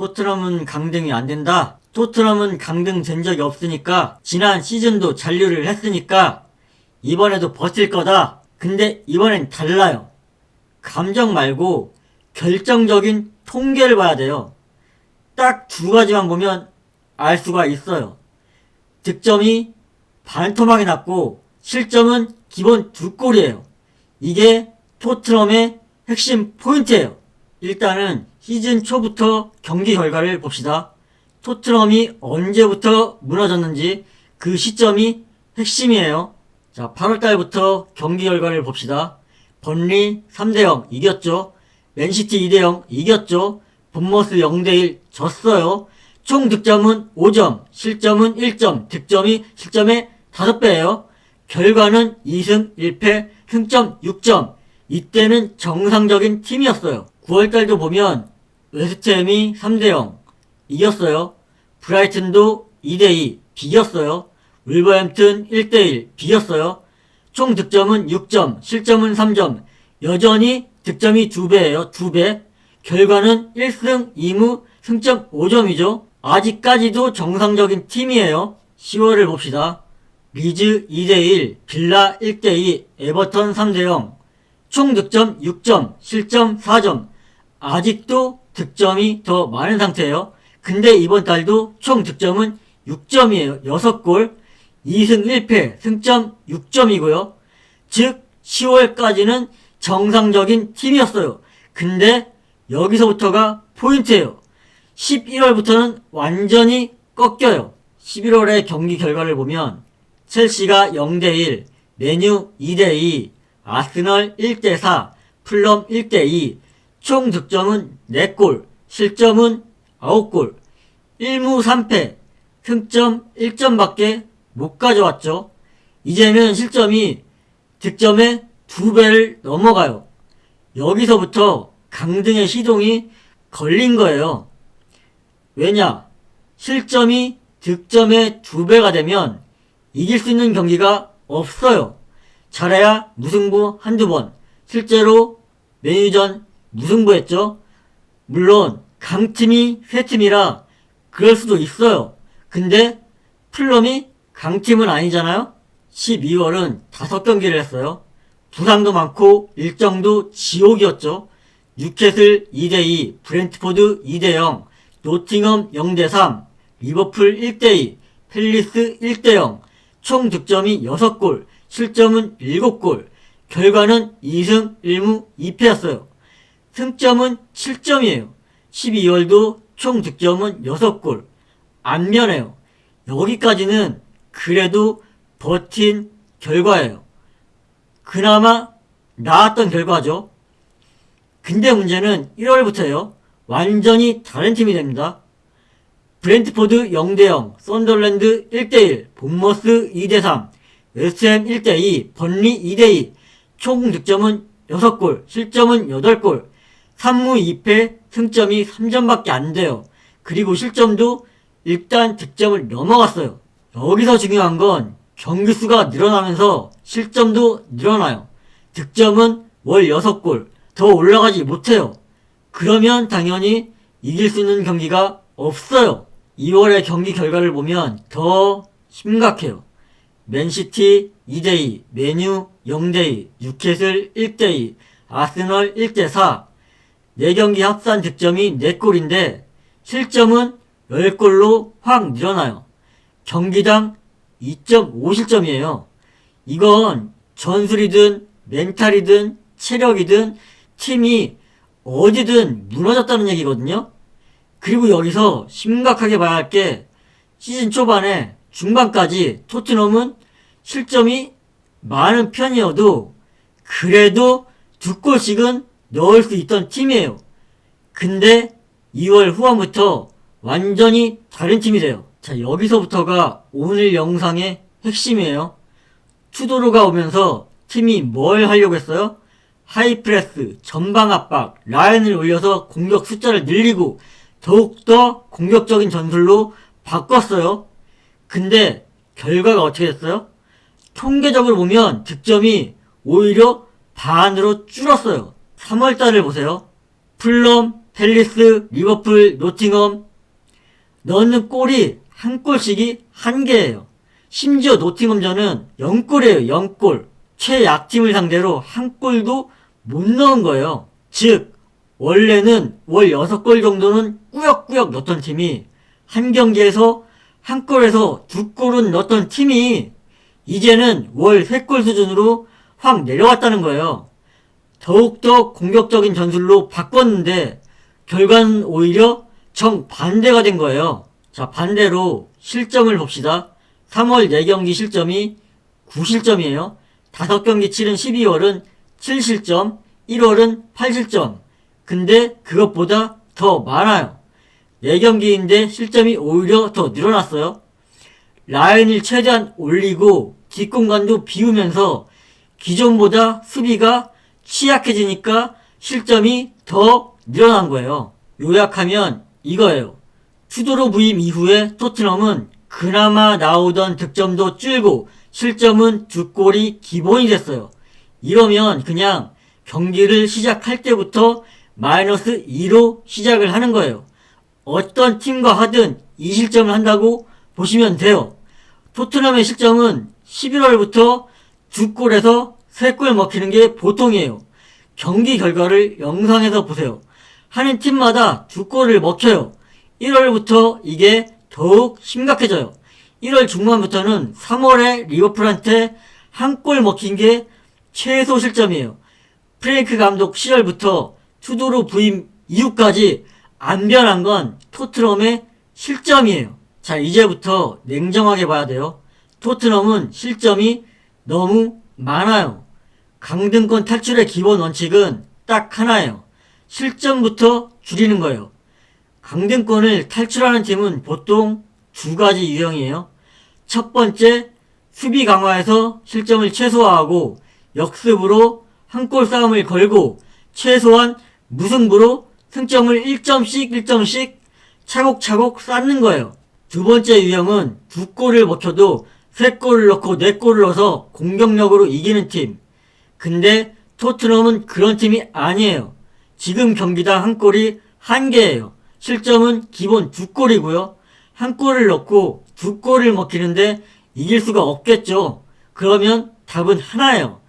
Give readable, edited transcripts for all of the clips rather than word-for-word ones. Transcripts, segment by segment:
토트넘은 강등이 안 된다. 토트넘은 강등 된 적이 없으니까, 지난 시즌도 잔류를 했으니까 이번에도 버틸 거다. 근데 이번엔 달라요. 감정 말고 결정적인 통계를 봐야 돼요. 딱 두 가지만 보면 알 수가 있어요. 득점이 반토막이 났고 실점은 기본 2골이에요. 이게 토트넘의 핵심 포인트예요. 일단은 시즌 초부터 경기 결과를 봅시다. 토트넘이 언제부터 무너졌는지 그 시점이 핵심이에요. 자, 8월달부터 경기 결과를 봅시다. 번리 3대0 이겼죠. 맨시티 2대0 이겼죠. 본머스 0대1 졌어요. 총 득점은 5점, 실점은 1점, 득점이 실점의 5배예요. 결과는 2승 1패, 승점 6점. 이때는 정상적인 팀이었어요. 9월달도 보면 웨스트햄이 3대0 이겼어요. 브라이튼도 2대2 비겼어요. 울버햄튼 1대1 비겼어요. 총 득점은 6점, 실점은 3점. 여전히 득점이 2배예요. 2배. 결과는 1승 2무 승점 5점이죠. 아직까지도 정상적인 팀이에요. 10월을 봅시다. 리즈 2대1, 빌라 1대2, 에버턴 3대0. 총 득점 6점, 실점 4점. 아직도 득점이 더 많은 상태예요. 근데 이번 달도 총 득점은 6점이에요. 6골, 2승 1패, 승점 6점이고요. 즉 10월까지는 정상적인 팀이었어요. 근데 여기서부터가 포인트예요. 11월부터는 완전히 꺾여요. 11월의 경기 결과를 보면 첼시가 0대1, 메뉴 2대2, 아스널 1대4, 풀럼 1대2, 총 득점은 4골, 실점은 9골, 1무 3패, 승점 1점밖에 못 가져왔죠. 이제는 실점이 득점의 2배를 넘어가요. 여기서부터 강등의 시동이 걸린 거예요. 왜냐? 실점이 득점의 2배가 되면 이길 수 있는 경기가 없어요. 잘해야 무승부 한두 번. 실제로 메뉴전 무승부했죠. 물론 강팀이 세 팀이라 그럴 수도 있어요. 근데 풀럼이 강팀은 아니잖아요. 12월은 5경기를 했어요. 부상도 많고 일정도 지옥이었죠. 뉴캐슬 2대2, 브렌트포드 2대0, 노팅엄 0대3, 리버풀 1대2, 팰리스 1대0, 총 득점이 6골, 실점은 7골, 결과는 2승 1무 2패였어요. 승점은 7점이에요. 12월도 총 득점은 6골. 안 변해요. 여기까지는 그래도 버틴 결과예요. 그나마 나았던 결과죠. 근데 문제는 1월부터예요. 완전히 다른 팀이 됩니다. 브렌트포드 0대0, 썬더랜드 1대1, 본머스 2대3, 웨스트햄 1대2, 번리 2대2, 총 득점은 6골, 실점은 8골, 3무 2패, 승점이 3점밖에 안 돼요. 그리고 실점도 일단 득점을 넘어갔어요. 여기서 중요한 건 경기수가 늘어나면서 실점도 늘어나요. 득점은 월 6골, 더 올라가지 못해요. 그러면 당연히 이길 수 있는 경기가 없어요. 2월의 경기 결과를 보면 더 심각해요. 맨시티 2대2, 메뉴 0대2, 뉴캐슬 1대2, 아스널 1대4. 4경기 합산 득점이 4골인데 실점은 10골로 확 늘어나요. 경기당 2.5실점이에요. 이건 전술이든 멘탈이든 체력이든 팀이 어디든 무너졌다는 얘기거든요. 그리고 여기서 심각하게 봐야 할 게 시즌 초반에 중반까지 토트넘은 실점이 많은 편이어도 그래도 2골씩은 넣을 수 있던 팀이에요. 근데 2월 후반부터 완전히 다른 팀이 돼요. 자, 여기서부터가 오늘 영상의 핵심이에요. 투도르가 오면서 팀이 뭘 하려고 했어요? 하이프레스, 전방 압박, 라인을 올려서 공격 숫자를 늘리고 더욱더 공격적인 전술로 바꿨어요. 근데 결과가 어떻게 됐어요? 통계적으로 보면 득점이 오히려 반으로 줄었어요. 3월달을 보세요. 풀럼 팰리스, 리버풀, 노팅엄 넣는 골이 한 골씩이 한 개예요. 심지어 노팅엄전은 0골이에요. 0골. 최약팀을 상대로 한 골도 못 넣은 거예요. 즉 원래는 월 6골 정도는 꾸역꾸역 넣던 팀이 한 경기에서 한 골에서 두 골은 넣었던 팀이 이제는 월 3골 수준으로 확 내려왔다는 거예요. 더욱더 공격적인 전술로 바꿨는데 결과는 오히려 정반대가 된 거예요. 자, 반대로 실점을 봅시다. 3월 4경기 실점이 9실점이에요. 5경기 치른 12월은 7실점, 1월은 8실점. 근데 그것보다 더 많아요. 4경기인데 실점이 오히려 더 늘어났어요. 라인을 최대한 올리고 뒷공간도 비우면서 기존보다 수비가 취약해지니까 실점이 더 늘어난 거예요. 요약하면 이거예요. 투도로 부임 이후에 토트넘은 그나마 나오던 득점도 줄고 실점은 2골이 기본이 됐어요. 이러면 그냥 경기를 시작할 때부터 마이너스 2로 시작을 하는 거예요. 어떤 팀과 하든 2실점을 한다고 보시면 돼요. 토트넘의 실점은 11월부터 2골에서 3골 먹히는 게 보통이에요. 경기 결과를 영상에서 보세요. 하는 팀마다 2골을 먹혀요. 1월부터 이게 더욱 심각해져요. 1월 중반부터는 3월에 리버풀한테 한 골 먹힌 게 최소 실점이에요. 프랭크 감독 시절부터 투도로 부임 이후까지 안 변한 건 토트넘의 실점이에요. 자, 이제부터 냉정하게 봐야 돼요. 토트넘은 실점이 너무 많아요. 강등권 탈출의 기본 원칙은 딱 하나예요. 실점부터 줄이는 거예요. 강등권을 탈출하는 팀은 보통 2가지 유형이에요. 첫 번째, 수비 강화해서 실점을 최소화하고 역습으로 한 골 싸움을 걸고 최소한 무승부로 승점을 1점씩 차곡차곡 쌓는 거예요. 두 번째 유형은 2골을 먹혀도 3골을 넣고 4골을 넣어서 공격력으로 이기는 팀. 근데 토트넘은 그런 팀이 아니에요. 지금 경기당 한 골이 한 개예요. 실점은 기본 2골이고요. 한 골을 넣고 2골을 먹히는데 이길 수가 없겠죠. 그러면 답은 하나예요.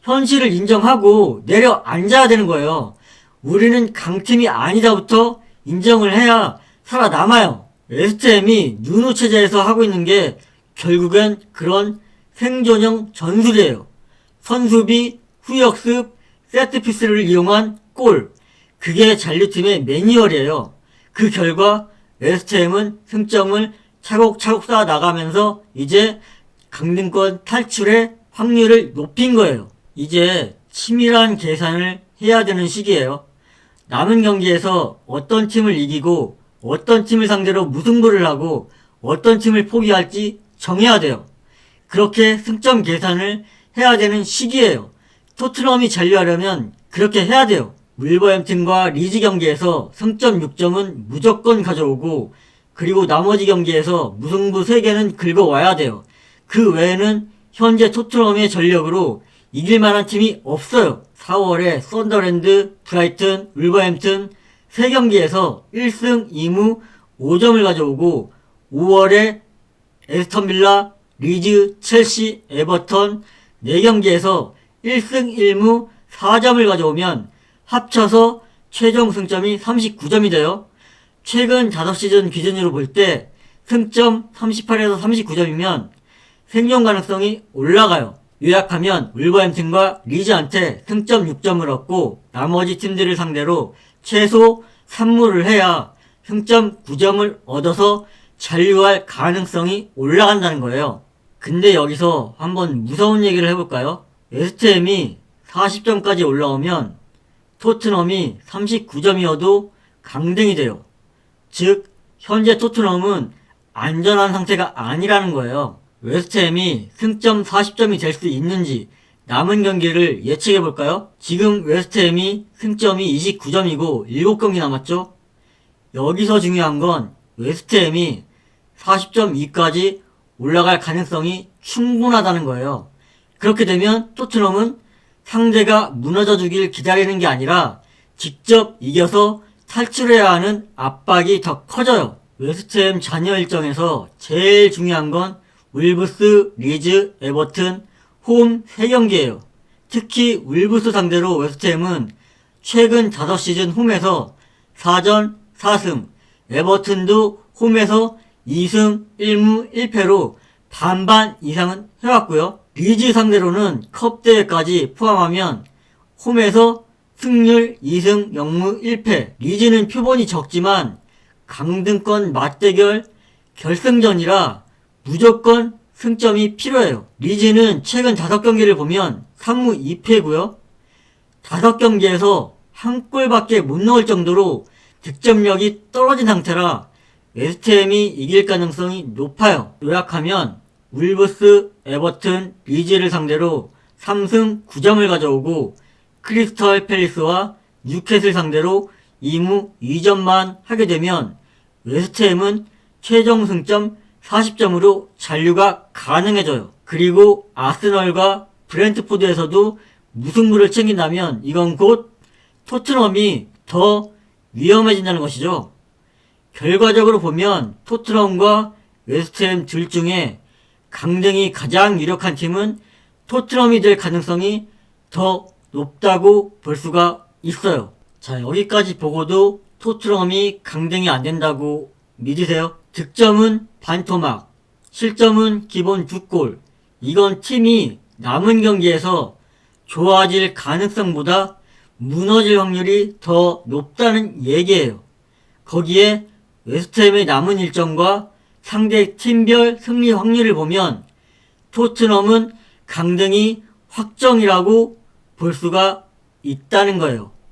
현실을 인정하고 내려앉아야 되는 거예요. 우리는 강팀이 아니다부터 인정을 해야 살아남아요. 웨스트햄이 누누 체제에서 하고 있는 게 결국엔 그런 생존형 전술이에요. 선수비, 후역습, 세트피스를 이용한 골. 그게 잔류팀의 매뉴얼이에요. 그 결과 웨스트햄은 승점을 차곡차곡 쌓아 나가면서 이제 강등권 탈출의 확률을 높인 거예요. 이제 치밀한 계산을 해야 되는 시기예요. 남은 경기에서 어떤 팀을 이기고 어떤 팀을 상대로 무승부를 하고 어떤 팀을 포기할지 정해야 돼요. 그렇게 승점 계산을 해야 되는 시기예요. 토트넘이 잔류하려면 그렇게 해야 돼요. 울버햄튼과 리즈 경기에서 승점 6점은 무조건 가져오고 그리고 나머지 경기에서 무승부 3개는 긁어와야 돼요. 그 외에는 현재 토트넘의 전력으로 이길만한 팀이 없어요. 4월에 썬더랜드, 브라이튼, 울버햄튼 3경기에서 1승 2무 5점을 가져오고 5월에 에스턴빌라, 리즈, 첼시, 에버턴 4경기에서 1승 1무 4점을 가져오면 합쳐서 최종 승점이 39점이 돼요. 최근 5시즌 기준으로 볼 때 승점 38에서 39점이면 생존 가능성이 올라가요. 요약하면 울버햄튼과 리즈한테 승점 6점을 얻고 나머지 팀들을 상대로 최소 3무를 해야 승점 9점을 얻어서 잔류할 가능성이 올라간다는 거예요. 근데 여기서 한번 무서운 얘기를 해볼까요? 웨스트햄이 40점까지 올라오면 토트넘이 39점이어도 강등이 돼요. 즉 현재 토트넘은 안전한 상태가 아니라는 거예요. 웨스트햄이 승점 40점이 될 수 있는지 남은 경기를 예측해 볼까요? 지금 웨스트햄이 승점이 29점이고 7경기 남았죠? 여기서 중요한 건 웨스트햄이 40점 위까지 올라갈 가능성이 충분하다는 거예요. 그렇게 되면 토트넘은 상대가 무너져 주길 기다리는 게 아니라 직접 이겨서 탈출해야 하는 압박이 더 커져요. 웨스트햄 잔여 일정에서 제일 중요한 건 울브스, 리즈, 에버튼, 홈 3경기예요. 특히 울브스 상대로 웨스트햄은 최근 5시즌 홈에서 4전 4승, 에버튼도 홈에서 2승 1무 1패로 반반 이상은 해왔고요. 리즈 상대로는 컵 대회까지 포함하면 홈에서 승률 2승 0무 1패. 리즈는 표본이 적지만 강등권 맞대결 결승전이라 무조건 승점이 필요해요. 리즈는 최근 5경기를 보면 3무 2패고요. 5경기에서 한 골밖에 못 넣을 정도로 득점력이 떨어진 상태라 웨스트햄이 이길 가능성이 높아요. 요약하면 울브스, 에버튼, 리즈를 상대로 3승 9점을 가져오고 크리스털 팰리스와 뉴캐슬 상대로 2무 2점만 하게 되면 웨스트햄은 최종 승점 40점으로 잔류가 가능해져요. 그리고 아스널과 브렌트포드에서도 무승부를 챙긴다면 이건 곧 토트넘이 더 위험해진다는 것이죠. 결과적으로 보면 토트넘과 웨스트햄 둘 중에 강등이 가장 유력한 팀은 토트넘이 될 가능성이 더 높다고 볼 수가 있어요. 자, 여기까지 보고도 토트넘이 강등이 안 된다고 믿으세요? 득점은 반토막, 실점은 기본 2골. 이건 팀이 남은 경기에서 좋아질 가능성보다 무너질 확률이 더 높다는 얘기예요. 거기에 웨스트햄의 남은 일정과 상대 팀별 승리 확률을 보면 토트넘은 강등이 확정이라고 볼 수가 있다는 거예요.